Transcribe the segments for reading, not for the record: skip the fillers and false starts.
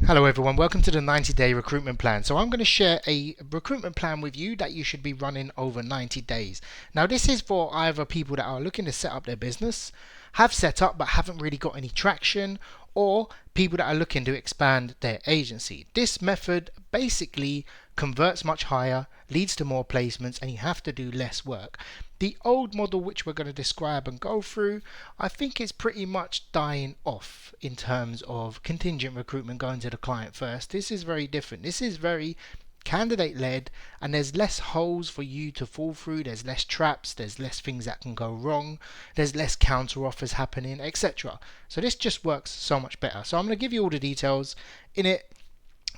Hello everyone, welcome to the 90-day recruitment plan. So I'm going to share a recruitment plan with you that you should be running over 90 days. Now this is for either people that are looking to set up their business, have set up but haven't really got any traction, or people that are looking to expand their agency. This method basically converts much higher, leads to more placements, and you have to do less work. The old model, which we're going to describe and go through, I think is pretty much dying off in terms of contingent recruitment, going to the client first. This is very different. This is very candidate led, and there's less holes for you to fall through, there's less traps, there's less things that can go wrong, there's less counter offers happening, etc. So this just works so much better. So I'm going to give you all the details in it,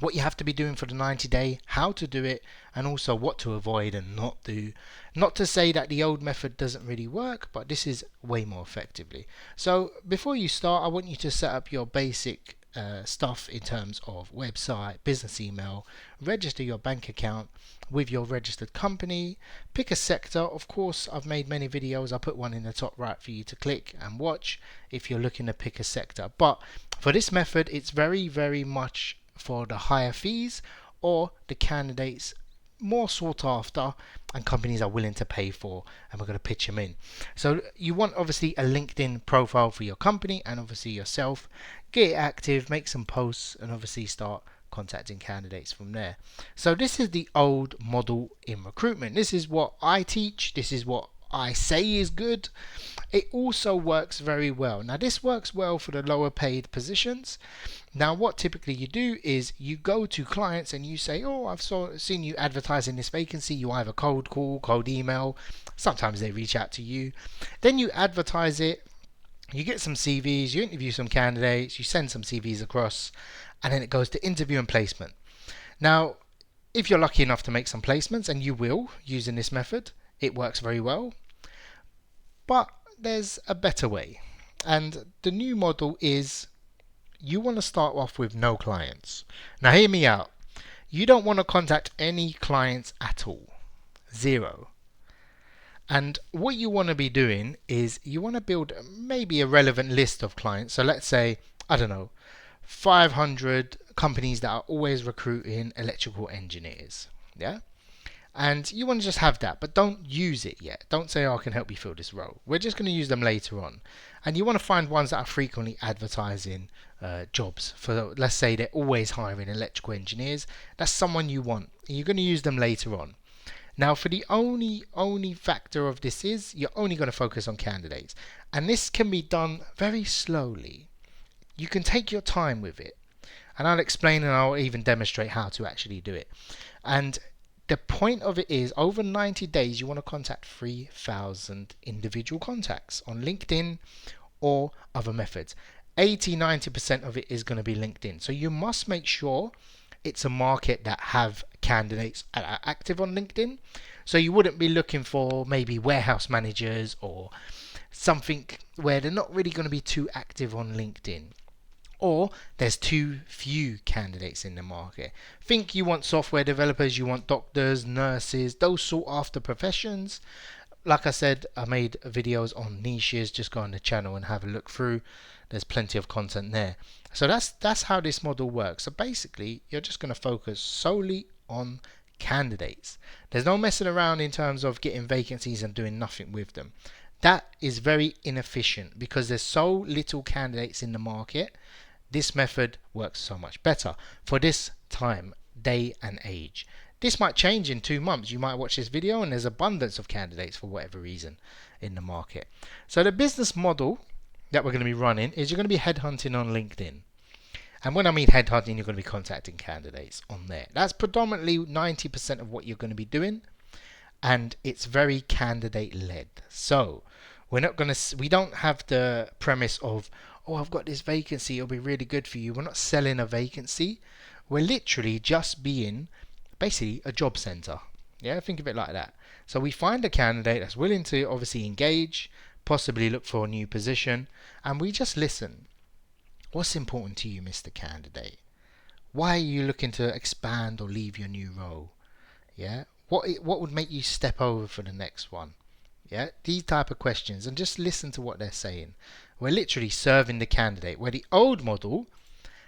what you have to be doing for the 90-day, how to do it, and also what to avoid and not do. Not to say that the old method doesn't really work, but this is way more effectively. So before you start, I want you to set up your basic stuff in terms of website, business email, register your bank account with your registered company, pick a sector. Of course, I've made many videos. I'll put one in the top right for you to click and watch if you're looking to pick a sector. But for this method, it's very much for the higher fees or the candidates more sought after and companies are willing to pay for, and we're going to pitch them in. So you want obviously a LinkedIn profile for your company and obviously yourself. Get it active, make some posts, and obviously start contacting candidates from there. So this is the old model in recruitment. This is what I teach, this is what I say is good. It also works very well. Now this works well for the lower paid positions. Now what typically you do is you go to clients and you say, oh, I've seen you advertising this vacancy. You either cold call, cold email, sometimes they reach out to you. Then you advertise it, you get some CVs, you interview some candidates, you send some CVs across, and then it goes to interview and placement. Now if you're lucky enough to make some placements, and you will using this method, it works very well. But there's a better way, and the new model is you want to start off with no clients. Now hear me out. You don't want to contact any clients at all. Zero. And what you want to be doing is you want to build maybe a relevant list of clients. So let's say, I don't know, 500 companies that are always recruiting electrical engineers. Yeah? And you want to just have that, but don't use it yet. Don't say, oh, I can help you fill this role. We're just going to use them later on. And you want to find ones that are frequently advertising jobs. For, let's say they're always hiring electrical engineers. That's someone you want. You're going to use them later on. Now for the only factor of this is you're only going to focus on candidates. And this can be done very slowly. You can take your time with it. And I'll explain and I'll even demonstrate how to actually do it. And the point of it is, over 90 days, you want to contact 3,000 individual contacts on LinkedIn or other methods. 80-90% of it is going to be LinkedIn. So you must make sure it's a market that have candidates active on LinkedIn. So you wouldn't be looking for maybe warehouse managers or something where they're not really going to be too active on LinkedIn. Or there's too few candidates in the market. Think you want software developers, you want doctors, nurses, those sought after professions. Like I said, I made videos on niches. Just go on the channel and have a look through. There's plenty of content there. So that's how this model works. So basically, you're just going to focus solely on candidates. There's no messing around in terms of getting vacancies and doing nothing with them. That is very inefficient because there's so little candidates in the market. This method works so much better for this time, day and age. This might change in 2 months. You might watch this video and there's abundance of candidates for whatever reason in the market. So the business model that we're going to be running is you're going to be headhunting on LinkedIn. And when I mean headhunting, you're going to be contacting candidates on there. That's predominantly 90% of what you're going to be doing. And it's very candidate led. So we don't have the premise of, oh, I've got this vacancy, it'll be really good for you. We're not selling a vacancy. We're literally just being basically a job center. Yeah, think of it like that. So we find a candidate that's willing to obviously engage, possibly look for a new position, and we just listen. What's important to you, Mr. Candidate? Why are you looking to expand or leave your new role? Yeah, what would make you step over for the next one? Yeah, these type of questions, and just listen to what they're saying. We're literally serving the candidate. Where the old model,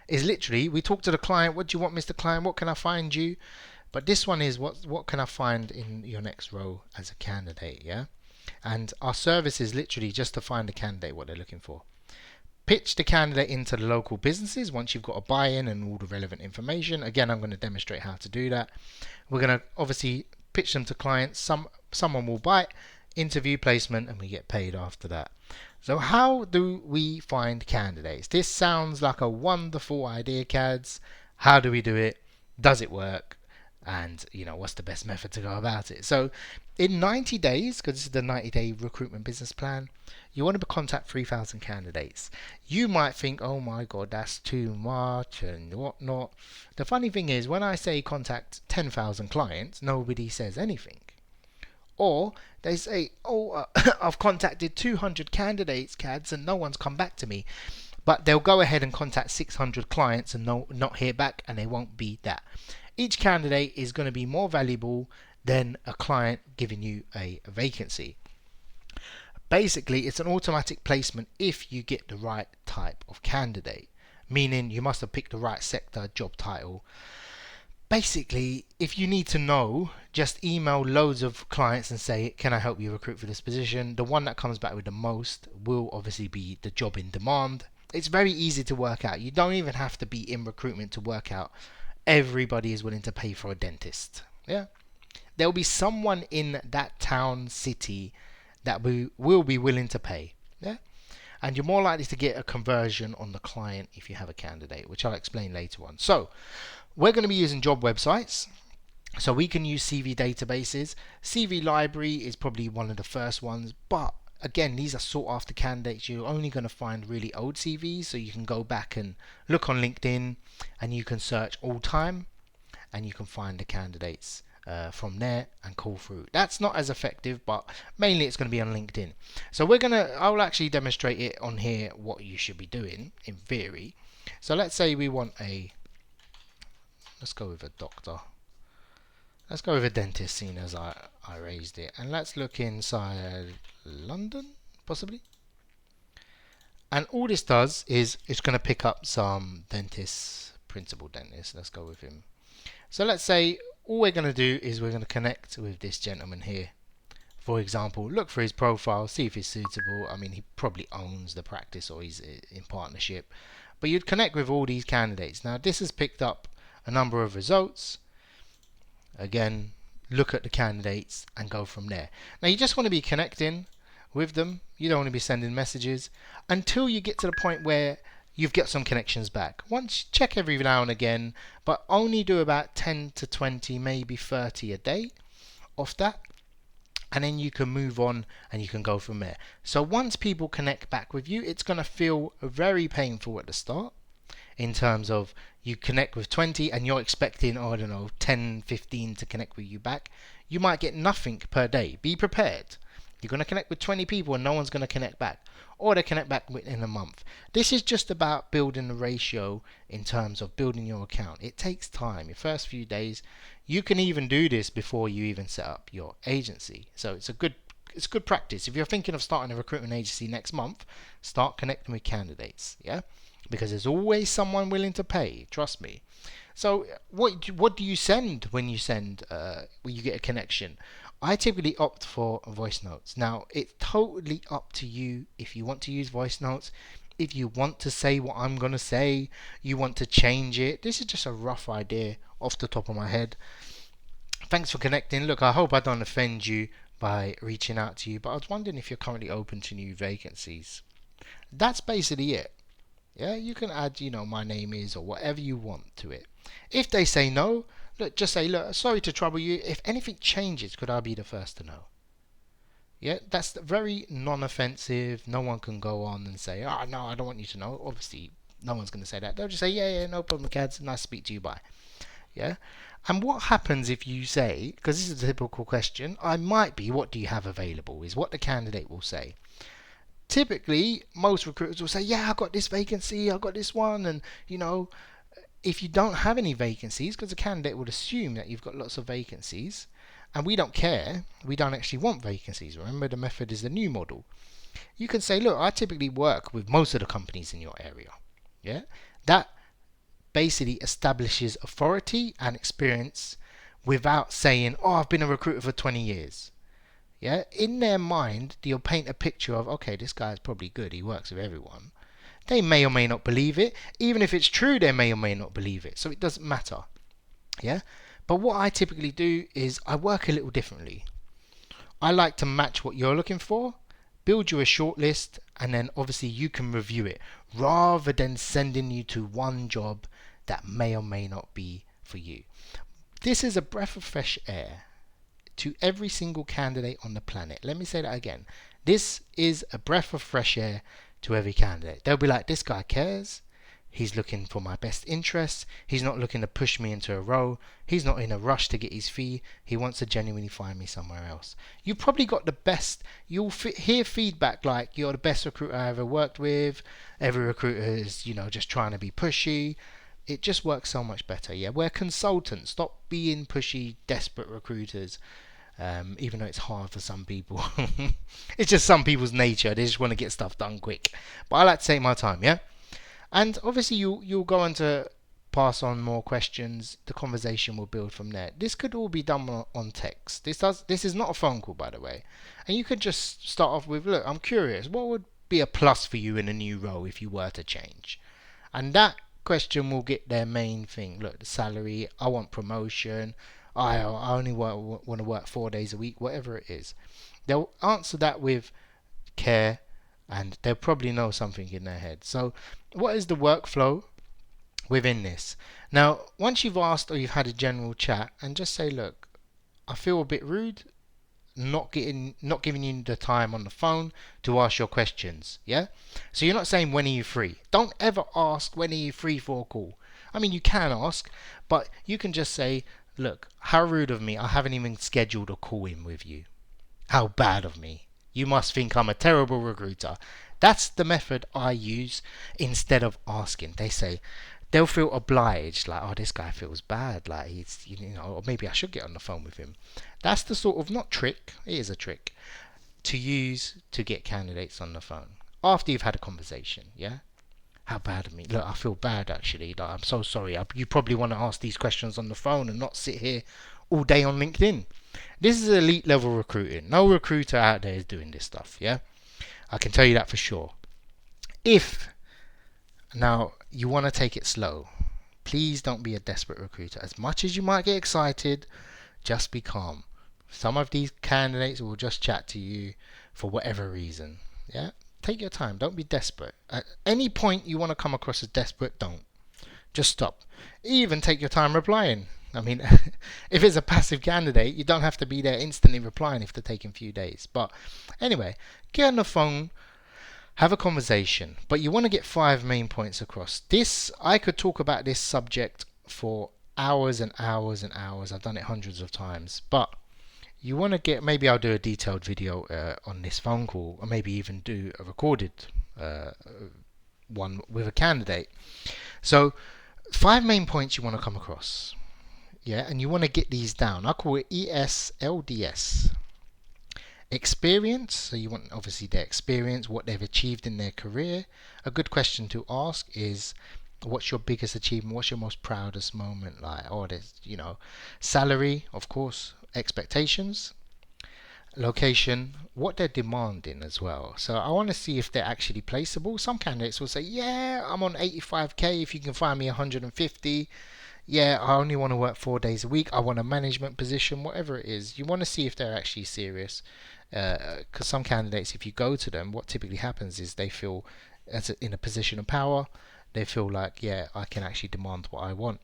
is literally, we talk to the client, what do you want, Mr. Client, what can I find you? But this one is, what can I find in your next role as a candidate, yeah? And our service is literally just to find a candidate what they're looking for. Pitch the candidate into the local businesses once you've got a buy-in and all the relevant information. Again, I'm going to demonstrate how to do that. We're going to obviously pitch them to clients. Someone will buy it, interview, placement, and we get paid after that. So how do we find candidates? This sounds like a wonderful idea, Cads. How do we do it? Does it work? And what's the best method to go about it? So in 90 days, because this is the 90-day recruitment business plan, you want to contact 3,000 candidates. You might think, oh my god, that's too much and whatnot. The funny thing is, when I say contact 10,000 clients, nobody says anything. Or they say, oh, I've contacted 200 candidates, Cads, and no one's come back to me. But they'll go ahead and contact 600 clients and not hear back, and they won't be that. Each candidate is going to be more valuable than a client giving you a vacancy. Basically, it's an automatic placement if you get the right type of candidate, meaning you must have picked the right sector, job title. Basically, if you need to know, just email loads of clients and say, can I help you recruit for this position? The one that comes back with the most will obviously be the job in demand. It's very easy to work out. You don't even have to be in recruitment to work out. Everybody is willing to pay for a dentist. Yeah, there will be someone in that town, city that will be willing to pay. Yeah, and you're more likely to get a conversion on the client if you have a candidate, which I'll explain later on. So we're going to be using job websites. So we can use CV databases. CV library is probably one of the first ones, but again, these are sought after candidates. You're only going to find really old CVs, so you can go back and look on LinkedIn and you can search all time and you can find the candidates from there and call through. That's not as effective, but mainly it's going to be on LinkedIn. So I'll actually demonstrate it on here what you should be doing in theory. So let's say we want let's go with a doctor. Let's go with a dentist, seeing as I raised it. And let's look inside London, possibly. And all this does is it's going to pick up some dentists, principal dentist. Let's go with him. So let's say all we're going to do is we're going to connect with this gentleman here. For example, look for his profile, see if he's suitable. I mean, he probably owns the practice or he's in partnership. But you'd connect with all these candidates. Now, this has picked up a number of results. Again, look at the candidates and go from there. Now you just want to be connecting with them. You don't want to be sending messages until you get to the point where you've got some connections back. Once, check every now and again, but only do about 10 to 20, maybe 30 a day off that. And then you can move on and you can go from there. So once people connect back with you, it's going to feel very painful at the start. In terms of you connect with 20 and you're expecting, 10, 15 to connect with you back. You might get nothing per day. Be prepared. You're going to connect with 20 people and no one's going to connect back. Or they connect back within a month. This is just about building the ratio in terms of building your account. It takes time. Your first few days, you can even do this before you even set up your agency. So it's good practice. If you're thinking of starting a recruitment agency next month, start connecting with candidates. Yeah. Because there's always someone willing to pay, trust me. So what do you send when you get a connection? I typically opt for voice notes. Now it's totally up to you if you want to use voice notes, if you want to say what I'm gonna say, you want to change it. This is just a rough idea off the top of my head. Thanks for connecting. Look, I hope I don't offend you by reaching out to you, but I was wondering if you're currently open to new vacancies. That's basically it. Yeah, you can add, my name is or whatever you want to it. If they say no, just say, look, sorry to trouble you. If anything changes, could I be the first to know? Yeah, that's very non-offensive. No one can go on and say, oh, no, I don't want you to know. Obviously, no one's going to say that. They'll just say, yeah, no problem, Cads. Nice to speak to you. Bye. Yeah. And what happens if you say, because this is a typical question, I might be, what do you have available, is what the candidate will say. Typically, most recruiters will say, yeah, I got this vacancy, I got this one, and if you don't have any vacancies, because the candidate would assume that you've got lots of vacancies, and we don't care, we don't actually want vacancies. Remember, the method is the new model. You can say, look, I typically work with most of the companies in your area. Yeah, that basically establishes authority and experience without saying, oh, I've been a recruiter for 20 years. Yeah, in their mind, you'll paint a picture of, okay, this guy's probably good, he works with everyone. They may or may not believe it. Even if it's true, they may or may not believe it. So it doesn't matter. Yeah, but what I typically do is I work a little differently. I like to match what you're looking for, build you a short list, and then obviously you can review it rather than sending you to one job that may or may not be for you. This is a breath of fresh air to every single candidate on the planet. Let me say that again. This is a breath of fresh air to every candidate. They'll be like, this guy cares. He's looking for my best interests. He's not looking to push me into a role. He's not in a rush to get his fee. He wants to genuinely find me somewhere else. You probably got the best. You'll hear feedback like, you're the best recruiter I ever worked with. Every recruiter is, just trying to be pushy. It just works so much better. Yeah, we're consultants. Stop being pushy, desperate recruiters. Even though it's hard for some people. It's just some people's nature. They just want to get stuff done quick. But I like to take my time, yeah? And obviously you'll go on to pass on more questions. The conversation will build from there. This could all be done on text. This is not a phone call, by the way. And you could just start off with, look, I'm curious. What would be a plus for you in a new role if you were to change? And that question will get their main thing. Look, the salary, I want promotion, I only want to work 4 days a week, whatever it is. They'll answer that with care, and they'll probably know something in their head. So what is the workflow within this? Now, once you've asked or you've had a general chat, and just say, look, I feel a bit rude not giving you the time on the phone to ask your questions. Yeah, so you're not saying when are you free. Don't ever ask when are you free for a call. I mean, you can ask, but you can just say, look, how rude of me, I haven't even scheduled a call in with you. How bad of me. You must think I'm a terrible recruiter. That's the method I use instead of asking. They'll feel obliged, like, oh, this guy feels bad, like he's, or maybe I should get on the phone with him. That's the sort of, not trick, it is a trick, to use to get candidates on the phone after you've had a conversation. Yeah, how bad of me. Look, I feel bad actually. Like, I'm so sorry. You probably want to ask these questions on the phone and not sit here all day on LinkedIn. This is elite level recruiting. No recruiter out there is doing this stuff. Yeah, I can tell you that for sure. If now you want to take it slow, please don't be a desperate recruiter. As much as you might get excited, just be calm. Some of these candidates will just chat to you for whatever reason. Yeah, take your time. Don't be desperate. At any point you want to come across as desperate, don't. Just stop. Even take your time replying. I mean, if it's a passive candidate, you don't have to be there instantly replying if they're taking a few days. But anyway, get on the phone, have a conversation. But you want to get 5 main points across. This, I could talk about this subject for hours and hours and hours. I've done it hundreds of times. But you want to get, maybe I'll do a detailed video on this phone call, or maybe even do a recorded one with a candidate. So 5 main points you want to come across. Yeah, and you want to get these down. I call it ESLDS. Experience, so you want obviously their experience, what they've achieved in their career. A good question to ask is, what's your biggest achievement? What's your most proudest moment? Like, oh, there's, salary, of course, expectations, location, what they're demanding as well. So I want to see if they're actually placeable. Some candidates will say, yeah, I'm on 85k, if you can find me 150. Yeah, I only want to work 4 days a week. I want a management position, whatever it is. You want to see if they're actually serious. Because some candidates, if you go to them, what typically happens is they feel in a position of power. They feel like, yeah, I can actually demand what I want.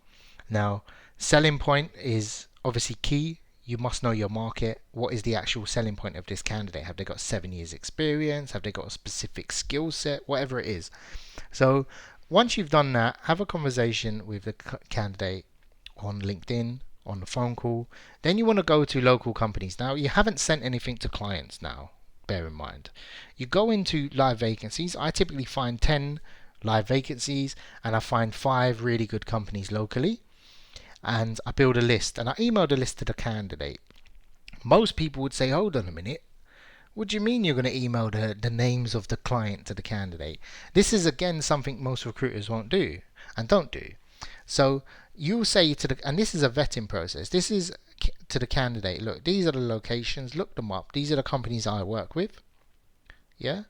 Now, selling point is obviously key. You must know your market. What is the actual selling point of this candidate? Have they got 7 years experience? Have they got a specific skill set? Whatever it is. So once you've done that, have a conversation with the candidate on LinkedIn, on the phone call. Then you want to go to local companies. Now, you haven't sent anything to clients now, bear in mind. You go into live vacancies. I typically find 10 live vacancies and I find 5 really good companies locally. And I build a list and I email the list to the candidate. Most people would say, hold on a minute. What do you mean you're going to email the names of the client to the candidate? This is again something most recruiters won't do and don't do. So you say to the, and this is a vetting process. This is to the candidate, look, these are the locations, look them up. These are the companies I work with. Yeah.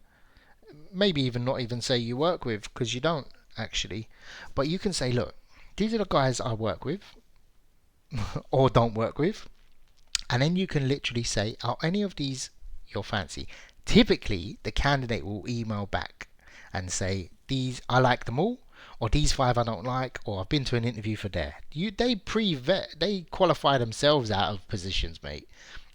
Maybe even not even say you work with, because you don't actually. But you can say, look, these are the guys I work with or don't work with. And then you can literally say, are any of these your fancy? Typically, the candidate will email back and say, these I like them all, or these five I don't like, or I've been to an interview for there. They pre-vet, they qualify themselves out of positions, mate.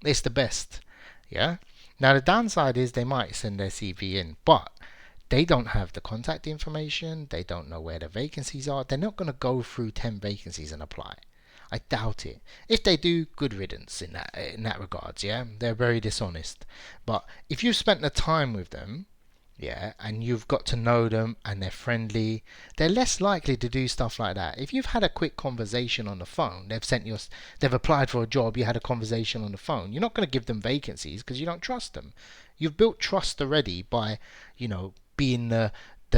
It's the best. Yeah. Now the downside is they might send their CV in, but they don't have the contact information. They don't know where the vacancies are. They're not going to go through 10 vacancies and apply. I doubt it. If they do, good riddance in that regards. Yeah, they're very dishonest. But if you've spent the time with them, yeah, and you've got to know them and they're friendly, they're less likely to do stuff like that. If you've had a quick conversation on the phone, they've applied for a job, you had a conversation on the phone, you're not going to give them vacancies because you don't trust them. You've built trust already by, being the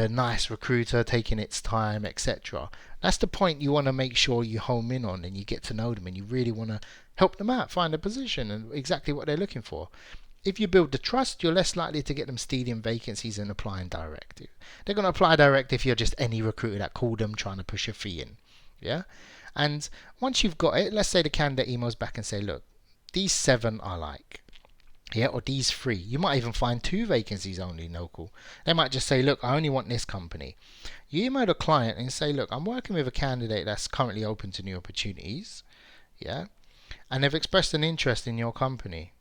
nice recruiter, taking its time, etc. That's the point you want to make sure you home in on, and you get to know them, and you really want to help them out, find a position and exactly what they're looking for. If you build the trust, you're less likely to get them stealing vacancies and applying direct. They're going to apply direct if you're just any recruiter that called them trying to push a fee in. Yeah? And once you've got it, let's say the candidate emails back and say, look, these 7 I like. Yeah, or these 3. You might even find 2 vacancies only local. They might just say, look, I only want this company. You email the client and say, look, I'm working with a candidate that's currently open to new opportunities. Yeah? And they've expressed an interest in your company.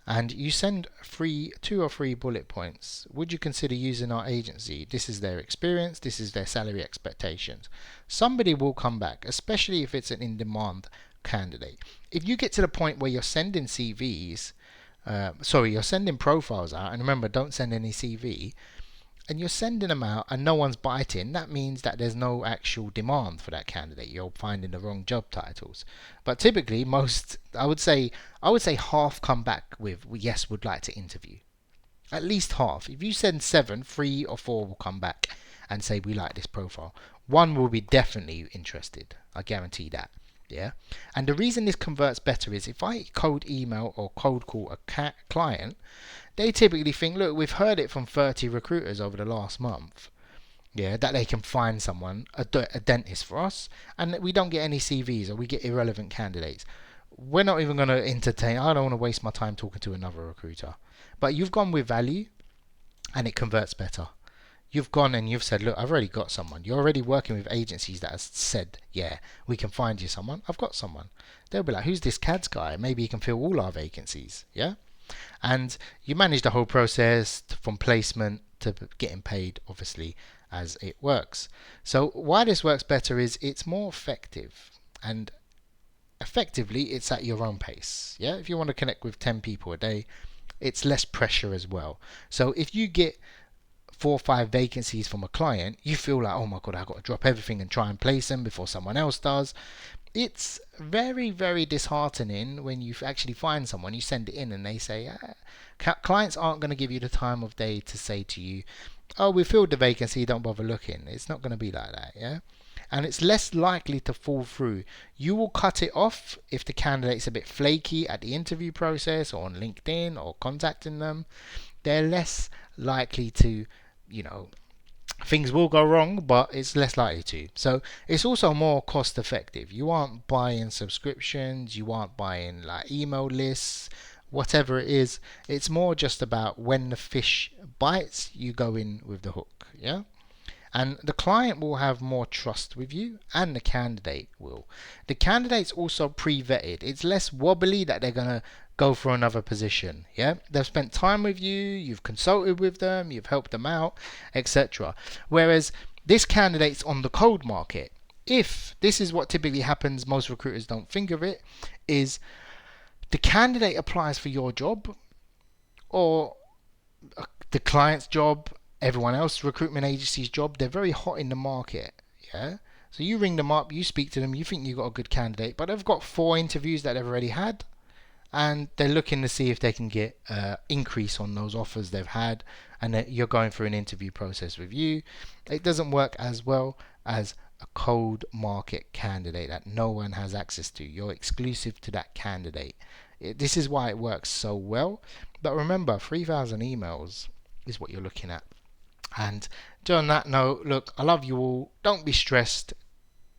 And you send 2 or 3 bullet points. Would you consider using our agency? This is their experience. This is their salary expectations. Somebody will come back, especially if it's an in-demand candidate. If you get to the point where you're sending CVs, you're sending profiles out, and remember, don't send any CV, and you're sending them out and no one's biting, that means that there's no actual demand for that candidate. You're finding the wrong job titles. But typically, I would say half come back with, yes, would like to interview. At least half. If you send 7, 3 or 4 will come back and say, we like this profile. 1 will be definitely interested. I guarantee that. Yeah. And the reason this converts better is if I cold email or cold call a client, they typically think, look, we've heard it from 30 recruiters over the last month. Yeah, that they can find someone, a dentist for us, and we don't get any CVs or we get irrelevant candidates. We're not even going to entertain. I don't want to waste my time talking to another recruiter. But you've gone with value and it converts better. You've gone and you've said, look, I've already got someone. You're already working with agencies that have said, yeah, we can find you someone. I've got someone. They'll be like, who's this CADS guy? Maybe he can fill all our vacancies. Yeah. And you manage the whole process from placement to getting paid, obviously, as it works. So why this works better is it's more effective, and effectively it's at your own pace. Yeah, if you want to connect with 10 people a day, it's less pressure as well. So if you get 4 or 5 vacancies from a client, you feel like, oh my god, I've got to drop everything and try and place them before someone else does. It's very, very disheartening when you actually find someone, you send it in and they say, clients aren't going to give you the time of day to say to you, oh, we filled the vacancy, don't bother looking. It's not going to be like that. Yeah. And it's less likely to fall through. You will cut it off if the candidate's a bit flaky at the interview process or on LinkedIn or contacting them. They're less likely to, things will go wrong, but it's less likely to. So it's also more cost effective. You aren't buying subscriptions, you aren't buying like email lists, whatever it is. It's more just about when the fish bites, you go in with the hook. Yeah. And the client will have more trust with you, and the candidate will. The candidate's also pre-vetted. It's less wobbly that they're going to go for another position. Yeah, they've spent time with you, you've consulted with them, you've helped them out, etc. Whereas this candidate's on the cold market. If this is what typically happens, most recruiters don't think of it, is the candidate applies for your job or the client's job, everyone else, recruitment agency's job. They're very hot in the market. Yeah. So you ring them up, you speak to them, you think you've got a good candidate, but they've got 4 interviews that they've already had. and they're looking to see if they can get increase on those offers they've had, and that you're going through an interview process with you. It doesn't work as well as a cold market candidate that no one has access to. You're exclusive to that candidate. This is why it works so well. But remember, 3,000 emails is what you're looking at. And on that note, look, I love you all. Don't be stressed.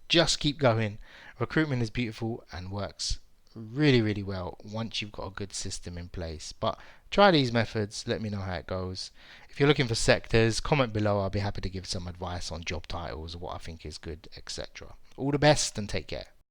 Just keep going. Recruitment is beautiful and works really, really well once you've got a good system in place. But try these methods. Let me know how it goes. If you're looking for sectors, comment below. I'll be happy to give some advice on job titles, what I think is good, etc. All the best and take care.